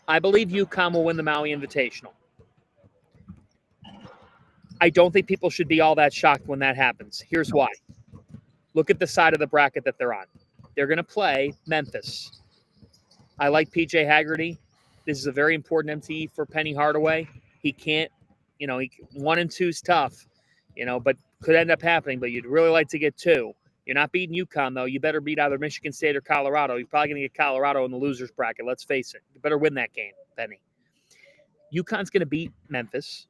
I believe UConn will win the Maui Invitational. I don't think people should be all that shocked when that happens. Here's why. Look at the side of the bracket that they're on. They're going to play Memphis. I like PJ Haggerty. This is a very important MTE for Penny Hardaway. He can't, 1 and 2 is tough, but could end up happening. But you'd really like to get 2. You're not beating UConn, though. You better beat either Michigan State or Colorado. You're probably going to get Colorado in the loser's bracket. Let's face it. You better win that game, Penny. UConn's going to beat Memphis.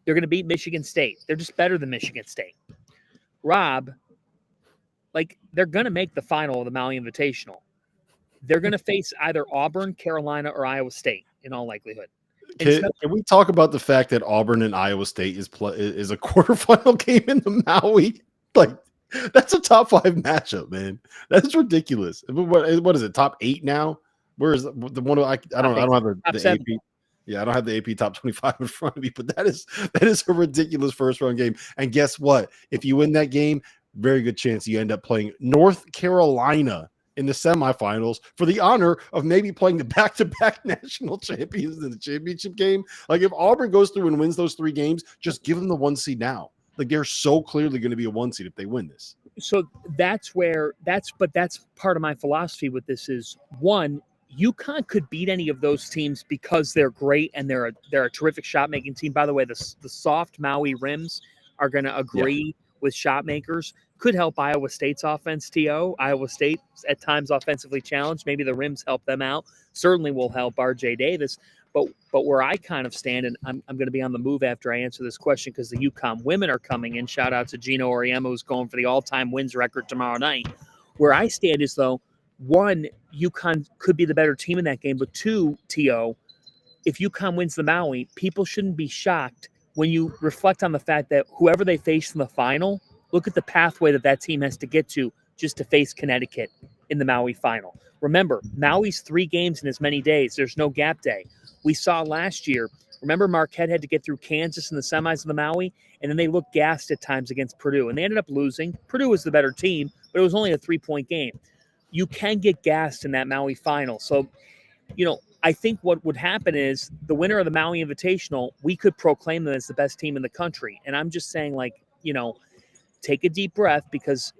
They're going to beat Michigan State. They're just better than Michigan State. Rob, they're going to make the final of the Maui Invitational. They're going to face either Auburn, Carolina, or Iowa State in all likelihood. Can we talk about the fact that Auburn and Iowa State is a quarterfinal game in the Maui? That's a top 5 matchup, man. That's ridiculous. What is it? Top 8 now? Where is the one? I don't have the AP. Yeah, I don't have the AP top 25 in front of me, but that is a ridiculous first round game. And guess what? If you win that game, very good chance you end up playing North Carolina in the semifinals for the honor of maybe playing the back-to-back national champions in the championship game. If Auburn goes through and wins those 3 games, just give them the 1 seed now. They're so clearly going to be a 1 seed if they win this. So that's part of my philosophy with this is, one, UConn could beat any of those teams because they're great and they're a terrific shot-making team. By the way, the soft Maui rims are going to agree with shot makers. Could help Iowa State's offense, T.O. Iowa State at times offensively challenged. Maybe the rims help them out. Certainly will help R.J. Davis. But where I kind of stand, and I'm going to be on the move after I answer this question because the UConn women are coming in. Shout out to Gino Oriema, who's going for the all-time wins record tomorrow night. Where I stand is, though, 1, UConn could be the better team in that game. But 2, T.O., if UConn wins the Maui, people shouldn't be shocked when you reflect on the fact that whoever they face in the final, look at the pathway that team has to get to just to face Connecticut in the Maui final. Remember, Maui's 3 games in as many days. There's no gap day. We saw last year, remember Marquette had to get through Kansas in the semis of the Maui, and then they looked gassed at times against Purdue, and they ended up losing. Purdue was the better team, but it was only a 3-point game. You can get gassed in that Maui final. So, I think what would happen is the winner of the Maui Invitational, we could proclaim them as the best team in the country. And I'm just saying, take a deep breath because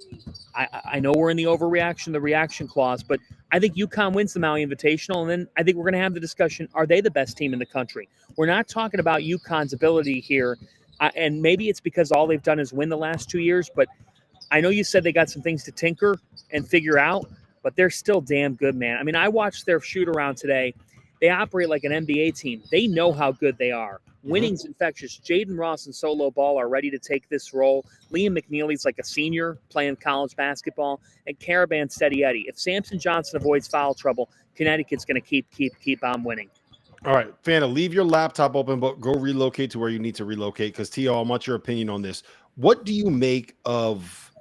I know we're in the overreaction, the reaction clause, but I think UConn wins the Maui Invitational, and then I think we're going to have the discussion, are they the best team in the country? We're not talking about UConn's ability here, and maybe it's because all they've done is win the last 2 years, but I know you said they got some things to tinker and figure out, but they're still damn good, man. I mean, I watched their shoot-around today. They operate like an NBA team. They know how good they are. Winning's infectious. Jaden Ross and Solo Ball are ready to take this role. Liam McNeely's like a senior playing college basketball. And Caravan Steady Eddie. If Samson Johnson avoids foul trouble, Connecticut's going to keep on winning. All right, Fanta, leave your laptop open, but go relocate to where you need to relocate because, T.O., I want your opinion on this. What do you make of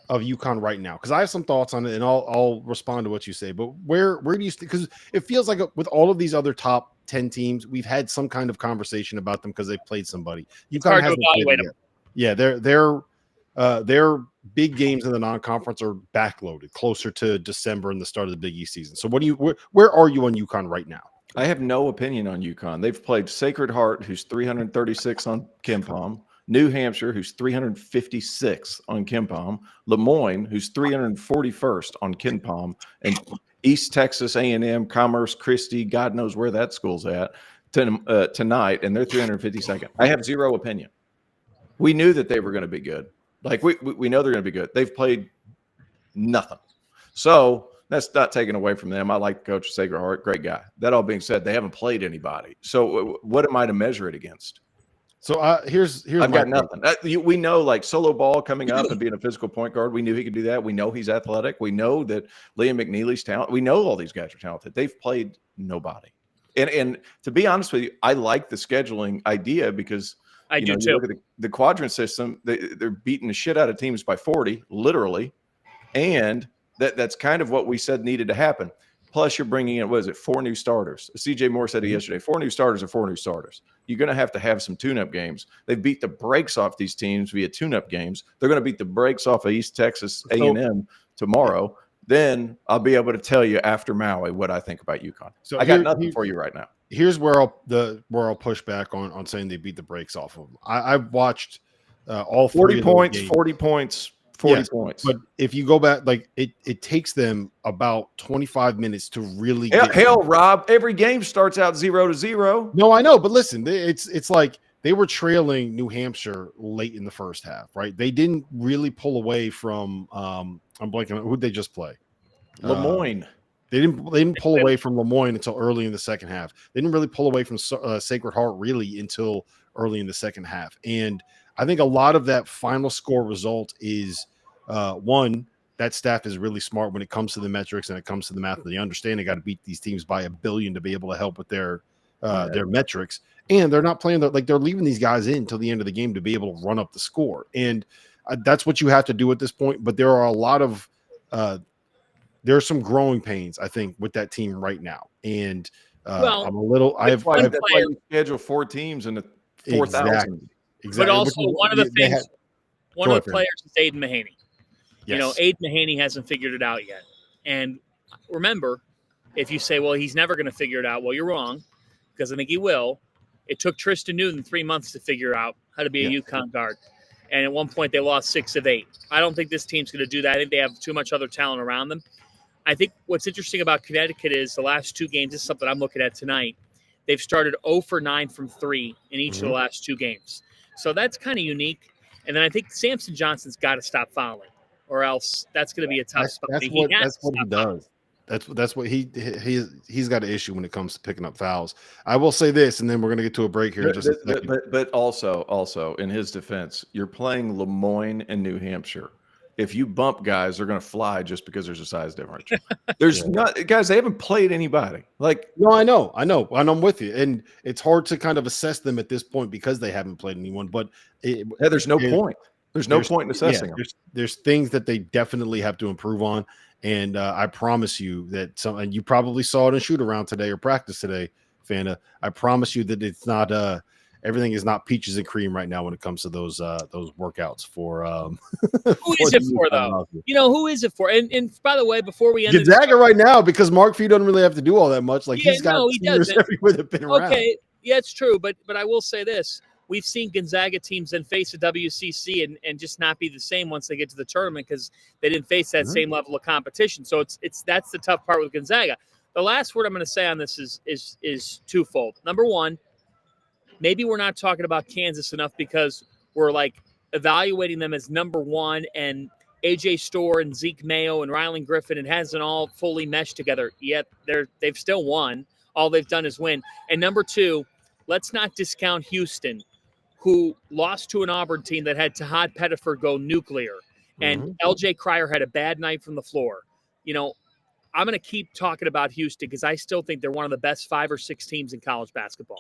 UConn right now? Because I have some thoughts on it, and I'll respond to what you say. But where do you – because it feels like with all of these other top 10 teams, we've had some kind of conversation about them because they've played somebody. UConn hasn't played them. Yeah, their big games in the non-conference are backloaded, closer to December and the start of the Big East season. So where are you on UConn right now? I have no opinion on UConn. They've played Sacred Heart, who's 336 on KenPom, New Hampshire, who's 356 on KenPom, Lemoyne, who's 341st on KenPom, and East Texas A&M, Commerce, Christie, God knows where that school's at tonight, and they're 352nd. I have zero opinion. We knew that they were going to be good. We know they're going to be good. They've played nothing. So that's not taken away from them. I like Coach Sacred Heart, great guy. That all being said, they haven't played anybody. So what am I to measure it against? So here's I've got nothing. We know Solo Ball coming up and being a physical point guard. We knew he could do that. We know he's athletic. We know that Liam McNeely's talented. We know all these guys are talented. They've played nobody. And to be honest with you, I like the scheduling idea because I do too. Look at the quadrant system. They're beating the shit out of teams by 40, literally, and that's kind of what we said needed to happen. Plus, you're bringing in, 4 new starters. CJ Moore said it yesterday. 4 new starters are 4 new starters. You're going to have some tune-up games. They beat the brakes off these teams via tune-up games. They're going to beat the brakes off of East Texas A&M tomorrow. Then I'll be able to tell you after Maui what I think about UConn. So I got nothing for you right now. here's where I'll push back on saying they beat the brakes off of them. I've watched all 40 three points, of those games. 40 points, 40 Yes, points. But if you go back, like it takes them about 25 minutes to really hell, Rob, every game starts out 0-0. No, I know, but listen, it's like they were trailing New Hampshire late in the first half, right? They didn't really pull away from I'm blanking on who'd they just play? Lemoyne. They didn't pull away from Lemoyne until early in the second half. They didn't really pull away from Sacred Heart really until early in the second half. And I think a lot of that final score result is one, that staff is really smart when it comes to the metrics and it comes to the math. They understand they got to beat these teams by 1 billion to be able to help with their metrics. And they're not playing they're leaving these guys in until the end of the game to be able to run up the score. And that's what you have to do at this point. But there are a lot of there are some growing pains, I think, with that team right now. And I'm a little. That's why you schedule 4 teams in the 4,000. Exactly. But also one of the things, one of the players is Aiden Mahaney. Yes. You know, Aiden Mahaney hasn't figured it out yet. And remember, if you say, well, he's never going to figure it out, well, you're wrong, because I think he will. It took Tristan Newton 3 months to figure out how to be a UConn guard. And at one point, they lost 6 of 8. I don't think this team's going to do that. I think they have too much other talent around them. I think what's interesting about Connecticut is the last 2 games, this is something I'm looking at tonight, they've started 0 for 9 from 3 in each of the last 2 games. So that's kind of unique. And then I think Samson Johnson's got to stop fouling, or else that's going to be a tough spot. That's what he does. That's what he's got an issue when it comes to picking up fouls. I will say this, and then we're going to get to a break here in just a second. But also in his defense, you're playing Lemoyne and New Hampshire. If you bump guys, they're going to fly just because there's a size difference. There's not guys. They haven't played anybody. No, I know, and I'm with you. And it's hard to kind of assess them at this point because they haven't played anyone. But there's no point. There's no point in assessing them. There's things that they definitely have to improve on. And I promise you that and you probably saw it in shoot around today or practice today, Fanta. I promise you that it's not everything is not peaches and cream right now when it comes to those workouts for who is it for though? You know, who is it for? And by the way, before we end Gonzaga right now, because Mark Fee doesn't really have to do all that much. Like he's got seniors everywhere that been around. Okay, yeah, it's true, but I will say this. We've seen Gonzaga teams then face a WCC and just not be the same once they get to the tournament because they didn't face that same level of competition. So that's the tough part with Gonzaga. The last word I'm going to say on this is twofold. Number one, maybe we're not talking about Kansas enough because we're like evaluating them as number 1 and AJ Storr and Zeke Mayo and Rylan Griffin. It hasn't all fully meshed together yet. They've still won. All they've done is win. And number 2, let's not discount Houston, who lost to an Auburn team that had Tahad Pettiford go nuclear. And LJ Cryer had a bad night from the floor. You know, I'm going to keep talking about Houston because I still think they're one of the best 5 or 6 teams in college basketball.